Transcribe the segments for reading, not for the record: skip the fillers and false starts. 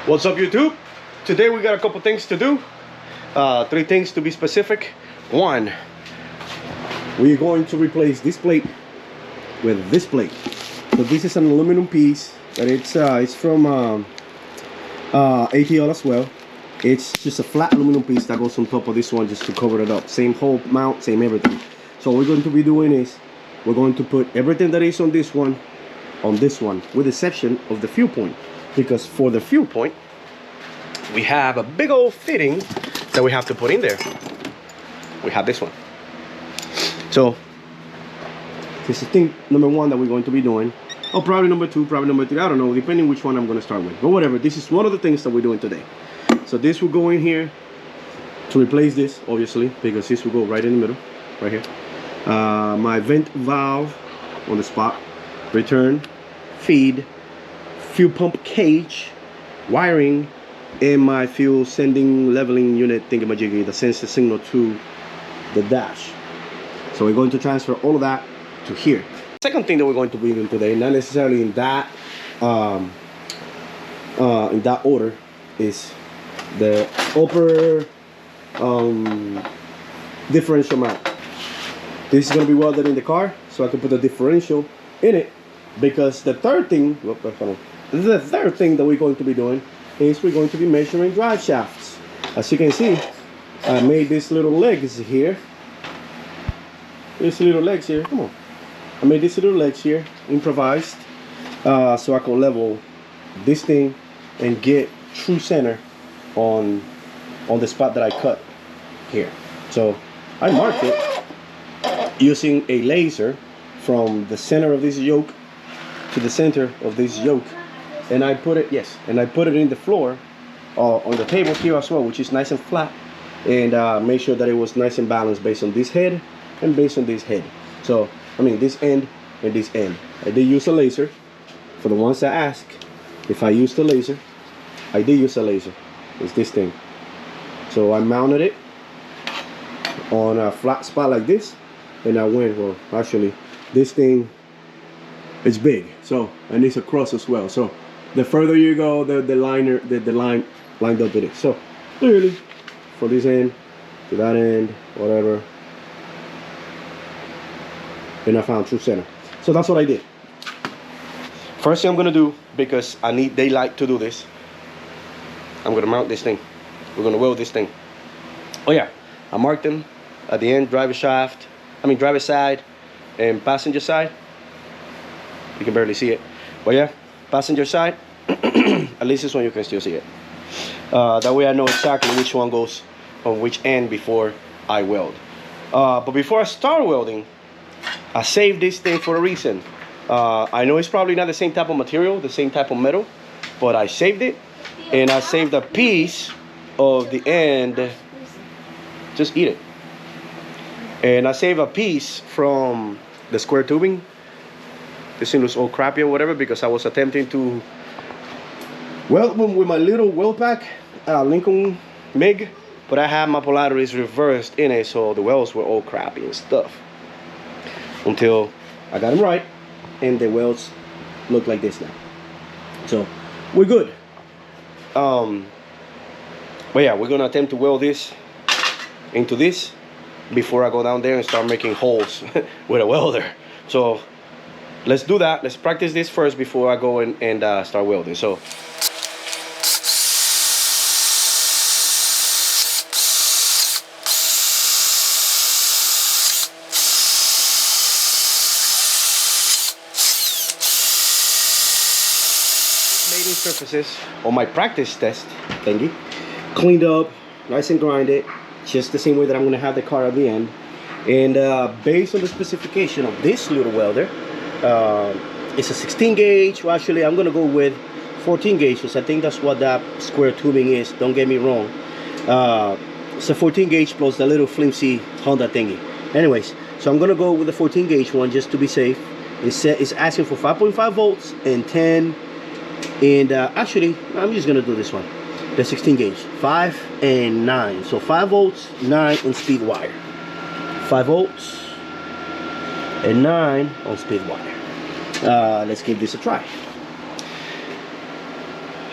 What's up, YouTube? Today we got a couple things to do. 3 things to be specific. 1, we're going to replace this plate with this plate. So this is an aluminum piece, and it's from ATL as well. It's just a flat aluminum piece that goes on top of this one just to cover it up. Same hole mount, same everything. So what we're going to be doing is we're going to put everything that is on this one, with the exception of the fuel point. Because for the fuel point, we have a big old fitting that we have to put in there. We have this one. So this is thing number 1 that we're going to be doing. Oh, probably number 2, probably number 3. I don't know, depending which one I'm going to start with. But whatever, this is one of the things that we're doing today. So this will go in here to replace this, obviously, because this will go right in the middle, right here. My vent valve on the spot, return, feed, fuel pump cage, wiring, and my fuel sending leveling unit thingamajiggy that sends the signal to the dash. So we're going to transfer all of that to here. Second thing that we're going to be doing today, not necessarily in that order, is the upper differential mount. This is going to be welded in the car, so I can put the differential in it. Because the third thing, that we're going to be doing is we're going to be measuring drive shafts. As you can see, I made these little legs here. Come on. I made these little legs here, improvised, so I can level this thing and get true center on the spot that I cut here. So I marked it using a laser from the center of this yoke to the center of this yoke, and I put it in the floor on the table here as well, which is nice and flat, and make sure that it was nice and balanced based on this head and based on this head. So I mean this end and this end. I did use a laser. For the ones that ask if I used a laser, I did use a laser. It's this thing. So I mounted it on a flat spot like this, and I went, well, actually this thing is big, so and it's across as well. So the further you go, the line lined up with it. So clearly, from this end to that end, whatever, and I found true center. So that's what I did. First thing I'm gonna do, because I need daylight to do this, I'm gonna mount this thing. We're gonna weld this thing. Oh yeah, I marked them at the end, driver side and passenger side. You can barely see it, but yeah, passenger side. At least this one you can still see it. That way I know exactly which one goes on which end before I weld. But before I start welding, I saved this thing for a reason. I know it's probably not the same type of material, the same type of metal, but I saved it, and I saved a piece of the end. Just eat it. And I saved a piece from the square tubing. This thing looks all crappy or whatever, because I was attempting to weld with my little weld pack, Lincoln MIG, but I had my polarities reversed in it, so the welds were all crappy and stuff. Until I got them right, and the welds look like this now. So we're good. But yeah, we're gonna attempt to weld this into this before I go down there and start making holes with a welder. So let's do that. Let's practice this first before I go and start welding. So made in surfaces on my practice test thingy, cleaned up, nice and grinded, just the same way that I'm gonna have the car at the end. And based on the specification of this little welder, it's a 16 gauge. Well, actually I'm gonna go with 14 gauge, because I think that's what that square tubing is, don't get me wrong. It's a 14 gauge plus the little flimsy Honda thingy. Anyways, so I'm gonna go with the 14 gauge one just to be safe. It's asking for 5.5 volts and 10, and actually I'm just gonna do this one, the 16 gauge, 5 and 9. So 5 volts, 9 on speed wire. 5 volts and 9 on speed wire. Let's give this a try.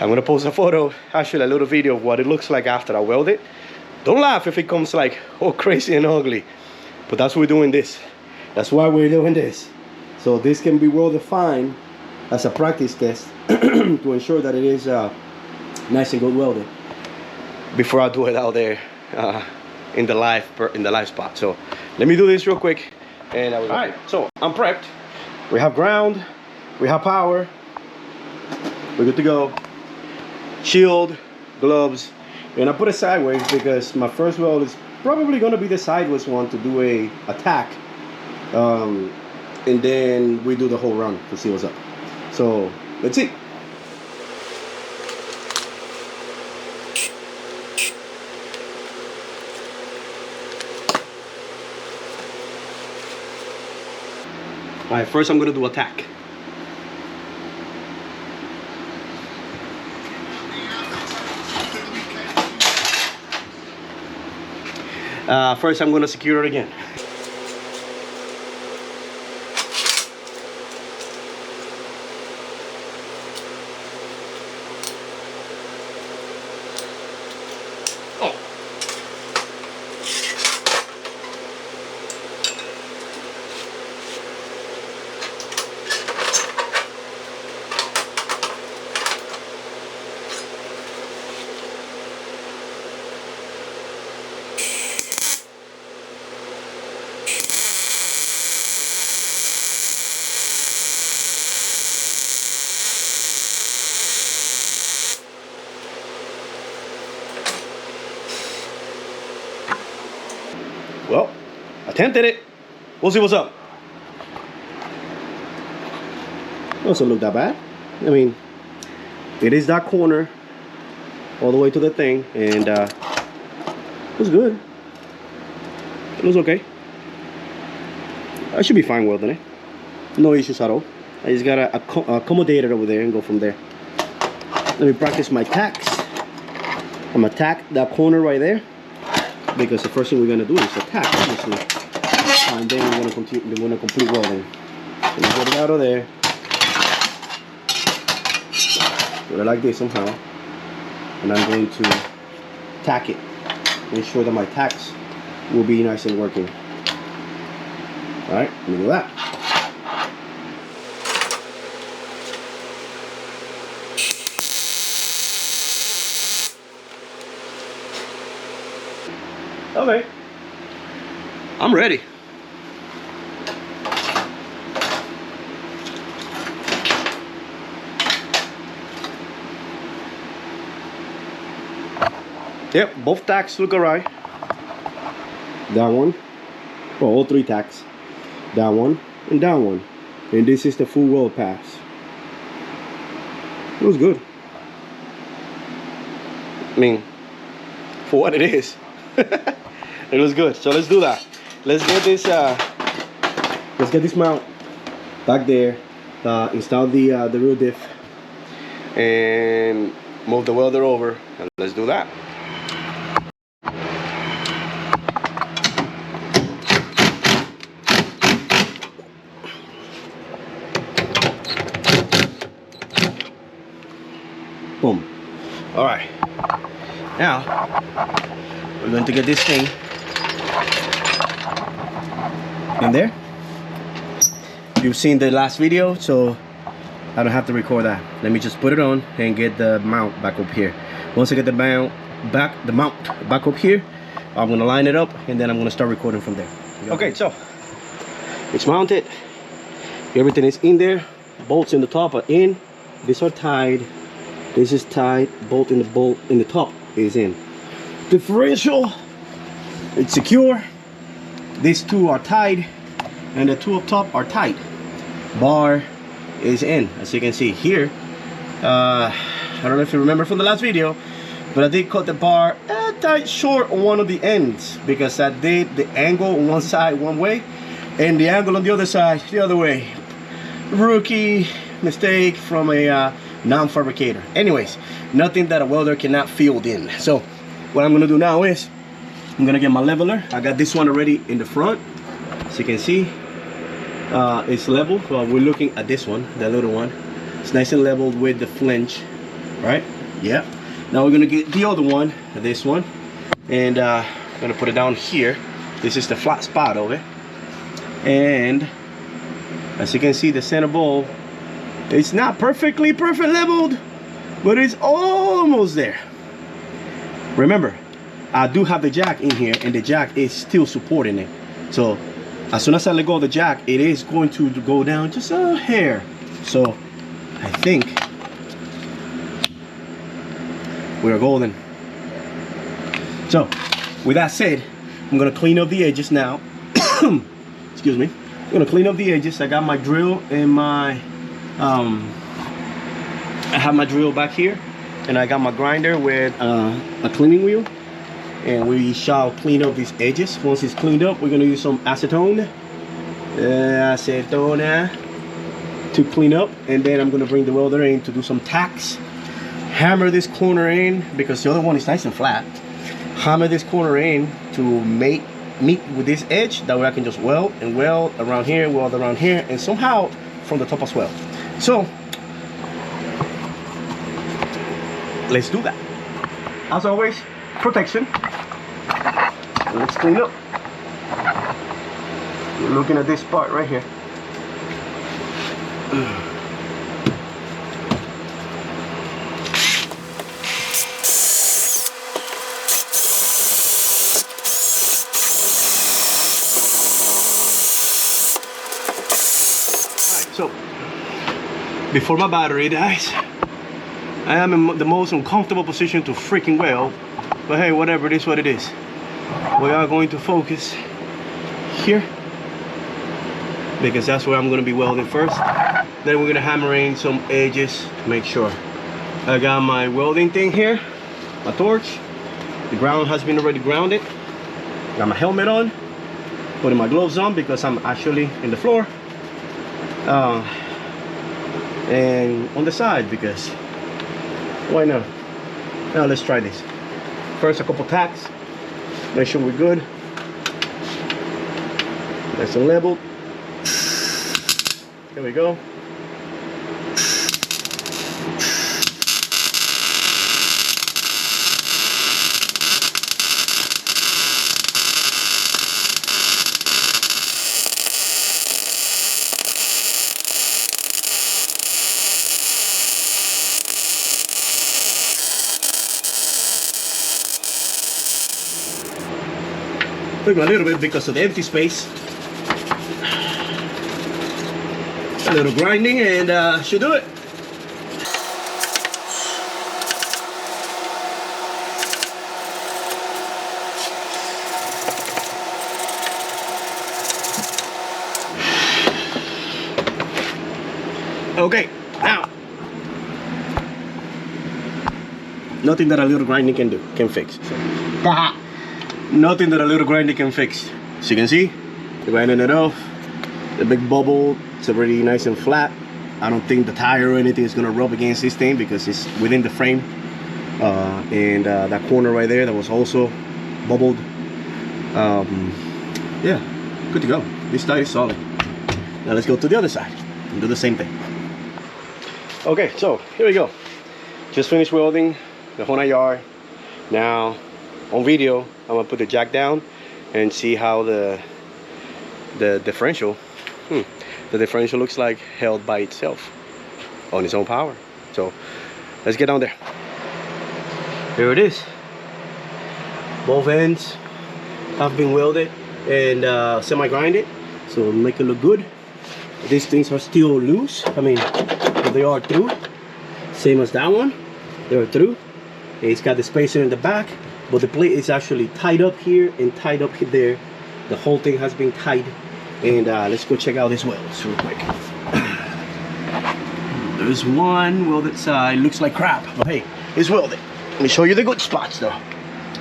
I'm gonna post a photo, actually a little video of what it looks like after I weld it. Don't laugh if it comes like all crazy and ugly, but that's why we're doing this. That's why we're doing this. So this can be well defined as a practice test to ensure that it is nice and good welded before I do it out there in the live spot. So let me do this real quick, and all right. So I'm prepped. We have ground, we have power, we're good to go. Shield, gloves, and I put it sideways because my first weld is probably going to be the sideways one to do a attack, and then we do the whole run to see what's up. So let's see. All right, first I'm going to do attack. First I'm going to secure it again. Oh. Well, attempted it. We'll see what's up. Doesn't look that bad. I mean, it is that corner all the way to the thing, and it was good. It was okay. I should be fine welding it. No issues at all. I just gotta accommodate it over there and go from there. Let me practice my tacks. I'm gonna tack that corner right there, because the first thing we're gonna do is attack, obviously, and then we're gonna complete welding. So we get it out of there, put it like this somehow, and I'm going to tack it. Make sure that my tacks will be nice and working. All right, let me do that. Okay, I'm ready. Yep, both tacks look alright. That one, well, all three tacks. That one and that one. And this is the full weld pass. It was good. I mean, for what it is. It was good. So let's do that. Let's get this mount back there, install the real diff, and move the welder over, and let's do that. Boom. All right, now we're going to get this thing in there. You've seen the last video, so I don't have to record that. Let me just put it on and get the mount back up here. Once I get the mount back up here, I'm gonna line it up, and then I'm gonna start recording from there. Okay, so it's mounted. Everything is in there. Bolts in the top are in. These are tied. This is tied. Bolt in the top is in. Differential, it's secure. These two are tied, and the two up top are tight. Bar is in, as you can see here. I don't know if you remember from the last video, but I did cut the bar tight short on one of the ends, because I did the angle on one side one way and the angle on the other side the other way. Rookie mistake from a non-fabricator. Anyways, nothing that a welder cannot field in. So what I'm gonna do now is I'm gonna get my leveler. I got this one already in the front, as you can see. It's level. Well, we're looking at this one, the little one. It's nice and leveled with the flinch, right? Yeah. Now we're gonna get the other one, this one, and I'm gonna put it down here. This is the flat spot of it, and as you can see, the center bowl, it's not perfect leveled, but it's almost there. Remember, I do have the jack in here, and the jack is still supporting it. So as soon as I let go of the jack, it is going to go down just a hair. So I think we're golden. So with that said, I'm gonna clean up the edges now. Excuse me. I'm gonna clean up the edges. I got my drill and my I have my drill back here, and I got my grinder with a cleaning wheel, and we shall clean up these edges. Once it's cleaned up, we're gonna use some acetone to clean up, and then I'm gonna bring the welder in to do some tacks. Hammer this corner in because the other one is nice and flat. Hammer this corner in to meet with this edge. That way I can just weld and weld around here, and somehow from the top as well. So let's do that. As always, protection. Let's clean up. You're looking at this part right here. So, before my battery dies, I am in the most uncomfortable position to freaking weld, but hey, whatever, it is what it is. We are going to focus here, because that's where I'm going to be welding first. Then we're going to hammer in some edges to make sure. I got my welding thing here, my torch. The ground has been already grounded. Got my helmet on, putting my gloves on because I'm actually in the floor. And on the side because why not? Now let's try this. First, a couple tacks. Make sure we're good. Nice and leveled. There we go. Took a little bit because of the empty space. A little grinding and should do it. Okay, now nothing that a little grinding can fix. So. Nothing that a little grinding can fix. As you can see, grinding it off. The big bubble, it's already nice and flat. I don't think the tire or anything is gonna rub against this thing because it's within the frame. And that corner right there that was also bubbled. Yeah, good to go. This side is solid. Now let's go to the other side and do the same thing. Okay, so here we go. Just finished welding the whole yard. Now on video, I'm gonna put the jack down and see how the differential, the differential looks like held by itself on its own power. So let's get down there. Here it is. Both ends have been welded and semi-grinded, so make it look good. These things are still loose. I mean, they are through. Same as that one, they're through. It's got the spacer in the back. But the plate is actually tied up here and tied up there. The whole thing has been tied. And let's go check out this welds real quick. There's one welded side. Looks like crap, but hey, it's welded. Let me show you the good spots though,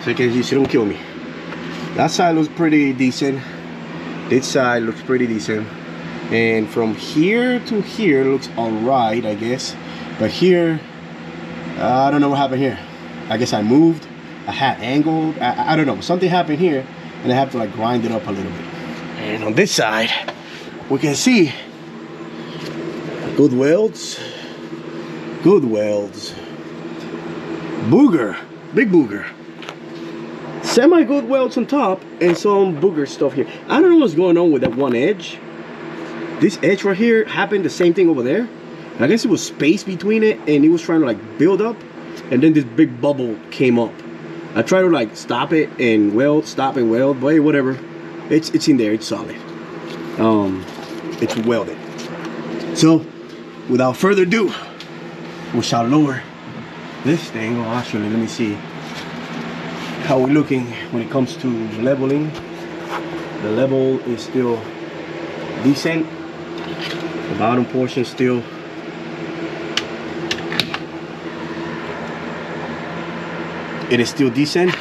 so you don't kill me. That side looks pretty decent. This side looks pretty decent. And from here to here looks alright, I guess. But here, I don't know what happened here. I guess I moved. I had angled, I don't know, something happened here and I have to like grind it up a little bit. And on this side we can see good welds, booger, big booger. Semi good welds on top and some booger stuff here. I don't know what's going on with that one edge. This edge right here happened the same thing over there. I guess it was space between it and it was trying to like build up, and then this big bubble came up. I tried to like stop it and weld, stop and weld, but hey, whatever. It's in there, it's solid. It's welded. So without further ado, we shall lower this thing. Oh, actually, let me see how we're looking when it comes to leveling. The level is still decent. The bottom portion still it is still decent.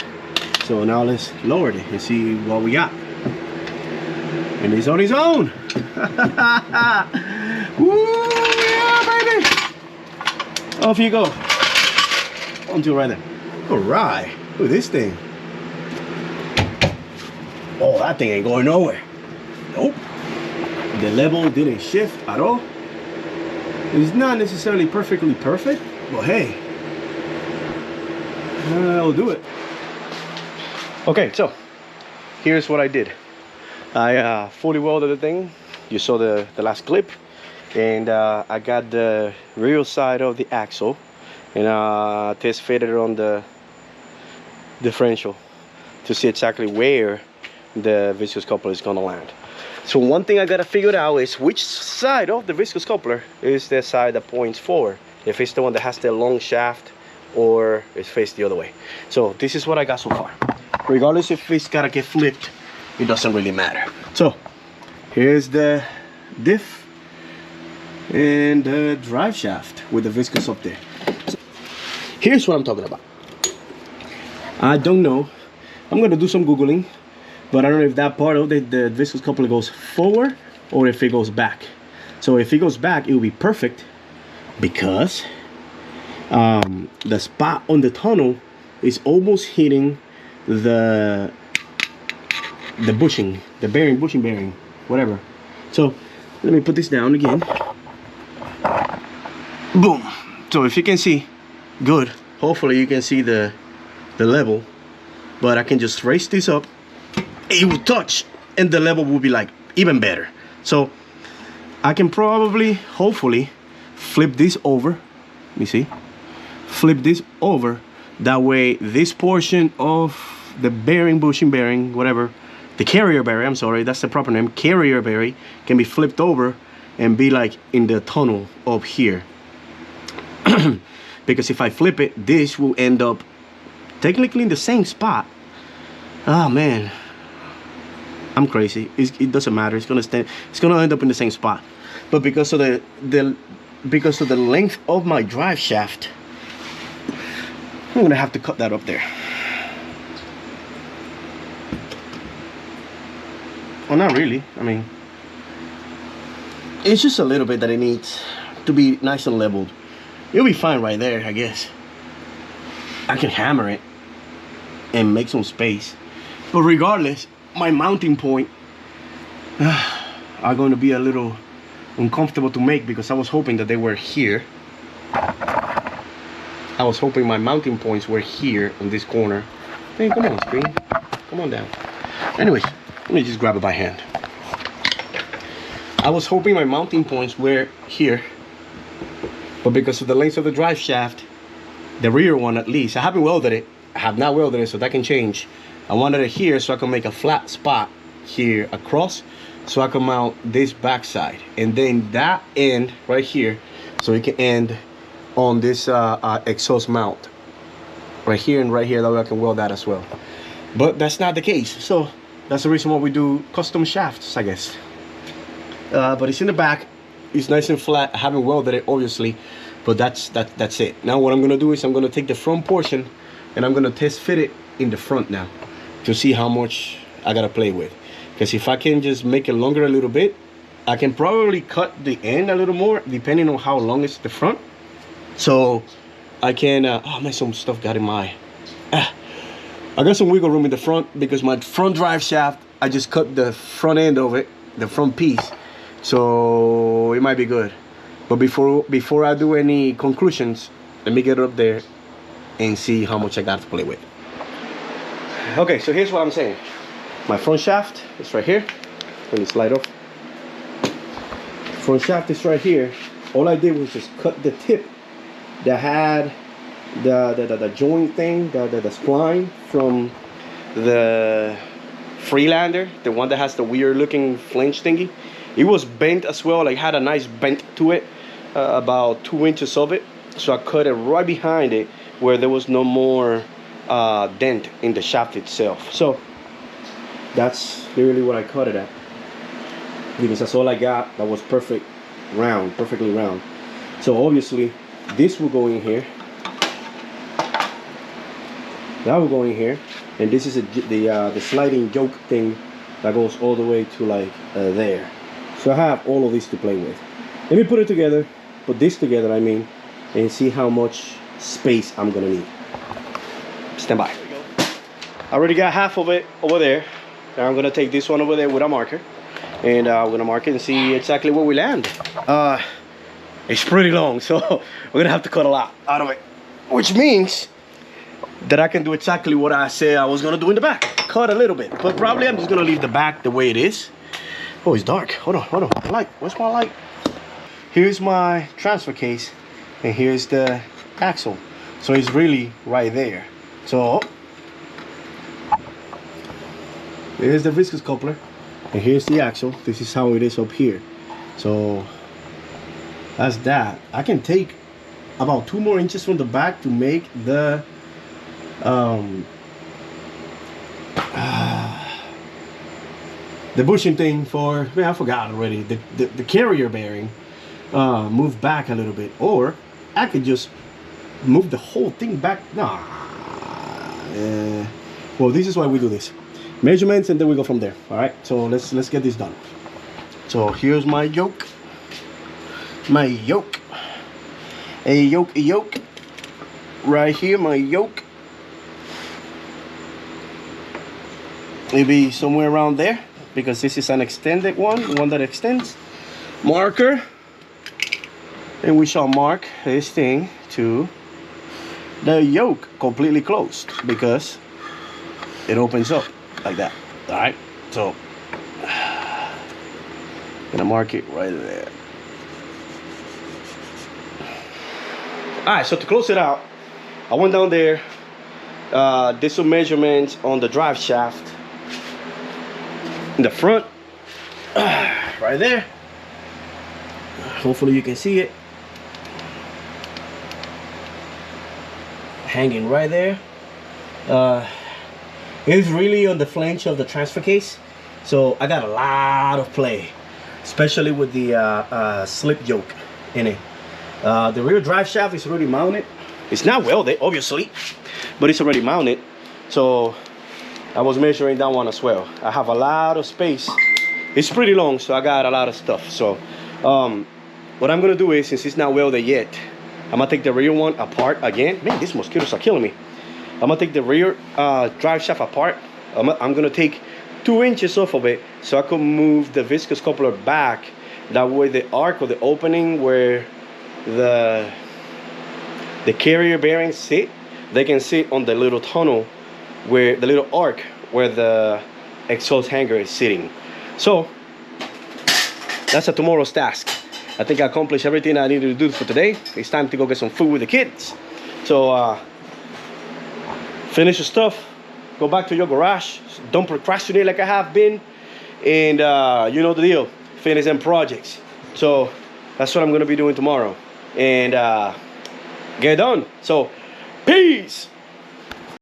So now let's lower it and see what we got. And it's on its own. Woo, yeah, baby. Off you go. Onto right there. All right. Look at this thing. Oh, that thing ain't going nowhere. Nope. The level didn't shift at all. It's not necessarily perfectly perfect, but hey, I'll do it. Okay, so here's what I did. I fully welded the thing. You saw the last clip, and I got the rear side of the axle and test fitted it on the differential to see exactly where the viscous coupler is gonna land. So one thing I gotta figure out is which side of the viscous coupler is the side that points forward. If it's the one that has the long shaft or it's faced the other way. So this is what I got so far. Regardless if it's gotta get flipped, it doesn't really matter. So here's the diff and the drive shaft with the viscous up there. So here's what I'm talking about. I don't know. I'm gonna do some Googling, but I don't know if that part of the viscous coupler goes forward or if it goes back. So if it goes back, it will be perfect because the spot on the tunnel is almost hitting the bushing, the bearing, bushing bearing, whatever. So let me put this down again. Boom. So if you can see, good. Hopefully you can see the level, but I can just raise this up. It will touch and the level will be like even better. So I can probably, hopefully, flip this over. Let me see. Flip this over. That way this portion of the bearing, bushing bearing, whatever, the carrier bearing, I'm sorry, that's the proper name, carrier bearing, can be flipped over and be like in the tunnel up here. Because if I flip it, this will end up technically in the same spot. Oh man, I'm crazy. It doesn't matter. It's gonna stand. It's gonna end up in the same spot. But because of because of the length of my drive shaft, I'm gonna have to cut that up there. Well, not really. I mean, it's just a little bit that it needs to be nice and leveled. It'll be fine right there, I guess. I can hammer it and make some space. But regardless, my mounting point are going to be a little uncomfortable to make because I was hoping that they were here. I was hoping my mounting points were here on this corner. Hey, come on, screen. Come on down. Anyways, let me just grab it by hand. I was hoping my mounting points were here, but because of the length of the drive shaft, the rear one at least, I haven't welded it. I have not welded it, so that can change. I wanted it here so I can make a flat spot here across, so I can mount this back side, and then that end right here, so it can end on this exhaust mount right here and right here. That way I can weld that as well. But that's not the case, so that's the reason why we do custom shafts, I guess. But it's in the back. It's nice and flat. I haven't welded it, obviously, but that's it. Now what I'm gonna do is I'm gonna take the front portion and I'm gonna test fit it in the front now to see how much I gotta play with. Because if I can just make it longer a little bit, I can probably cut the end a little more depending on how long it's the front. So I can, oh man, some stuff got in my, I got some wiggle room in the front because my front drive shaft, I just cut the front end of it, the front piece. So it might be good. But before I do any conclusions, let me get it up there and see how much I got to play with. Okay, so here's what I'm saying. My front shaft is right here. Let me slide off. Front shaft is right here. All I did was just cut the tip that had the joint thing, the spline from the Freelander, the one that has the weird looking flange thingy. It was bent as well, like had a nice bend to it, about 2 inches of it. So I cut it right behind it where there was no more dent in the shaft itself. So that's literally what I cut it at, because that's all I got that was perfect round, perfectly round. So obviously this will go in here, that will go in here, and this is the sliding yoke thing that goes all the way to like there. So I have all of these to play with. Let me put it together, put this together I mean, and see how much space I'm gonna need. Stand by. I already got half of it over there. Now I'm gonna take this one over there with a marker, and we're gonna mark it and see exactly where we land. It's pretty long, so we're gonna have to cut a lot out of it, which means that I can do exactly what I said I was gonna do in the back. Cut a little bit, but probably I'm just gonna leave the back the way it is. Oh, it's dark. Hold on. Light. Where's my light? Here's my transfer case, and here's the axle. So it's really right there. So here's the viscous coupler, and here's the axle. This is how it is up here. So that's that. I can take about 2 more inches from the back to make the bushing thing for, man, I forgot already, the carrier bearing move back a little bit, or I could just move the whole thing back. Nah. Well, this is why we do this. Measurements, and then we go from there. All right, so let's get this done. So here's my yoke. A yoke. Right here, my yoke. Maybe somewhere around there, because this is an extended one that extends. Marker, and we shall mark this thing to the yoke completely closed, because it opens up like that. All right, so gonna mark it right there. All right, so to close it out, I went down there, did some measurements on the drive shaft in the front, right there. Hopefully you can see it, hanging right there. It's really on the flange of the transfer case, so I got a lot of play, especially with the slip yoke in it. The rear drive shaft is already mounted. It's not welded, obviously, but it's already mounted. So I was measuring that one as well. I have a lot of space. It's pretty long, so I got a lot of stuff. So what I'm gonna do is, since it's not welded yet, I'm gonna take the rear one apart again. Man, these mosquitoes are killing me. I'm gonna take the rear drive shaft apart. I'm gonna take 2 inches off of it, so I can move the viscous coupler back. That way the arc or the opening where the carrier bearings sit, they can sit on the little tunnel, where the little arc where the exhaust hanger is sitting. So that's a tomorrow's task. I think I accomplished everything I needed to do for today. It's time to go get some food with the kids. So finish your stuff, go back to your garage, don't procrastinate like I have been, and you know the deal, finish them projects. So that's what I'm gonna be doing tomorrow, and get done. So peace.